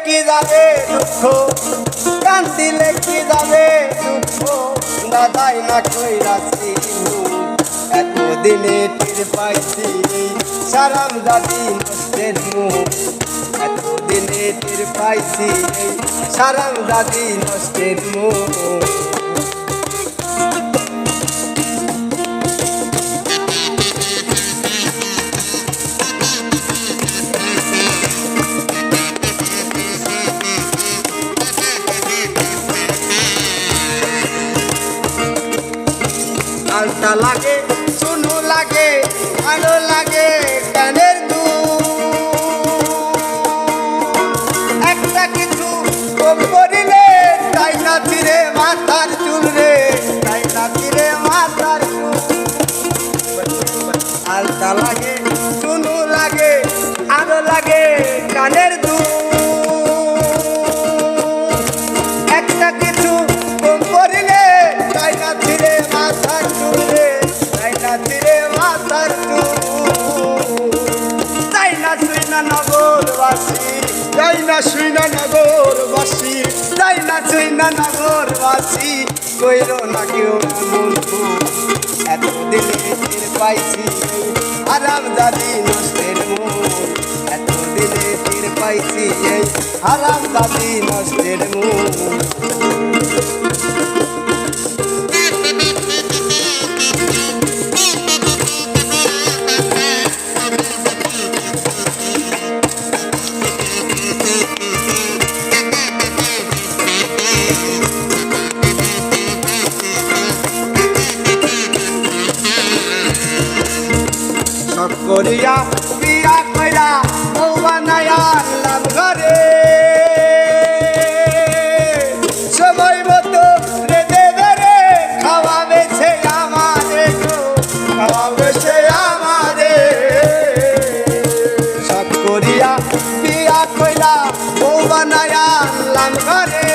কি যাবে দুঃখ, কান্দিলে কি যাবে দুঃখ, দাদাই না কইরাছি এতদিনে টের পাইছি সারাম দাদি নষ্টের মুখ, এতদিনে টের পাইছি সারাম দাদি নষ্টের মুখ। আলতা লাগে শুনু লাগে ভালো লাগে কানের একটা কিছু কম করিলে তাই না ফিরে মাথার চুল রে, তাই না ফিরে মাথার চুল। আলতা লাগে শুনু লাগে আলো লাগে কানের একটা কিছু কম করিলে তাই না ফিরে মাথার চুল রে, তাই না ফিরে মাথার চুল। তাই না শুই না নগরবাসী, তাই না শুই না নগরবাসী, তাই না শুই না নগরবাসী, কইল না কেউ মন এতদিনে টের পাইছি আরাম দাদি নষ্টের মুখ, এতদিনে টের পাইছি এই আরাম দাদি নষ্টের মুখ। করিয়া বিয়া কইরা বউ বানায়া আনলাম ঘরে, সময় মতো রেঁধে বেড়ে খাওয়াবে সে আমারে গো, খাওয়াবে সে আমারে। সব করিয়া বিয়া কইরা বউ বানায়া আনলাম ঘরে,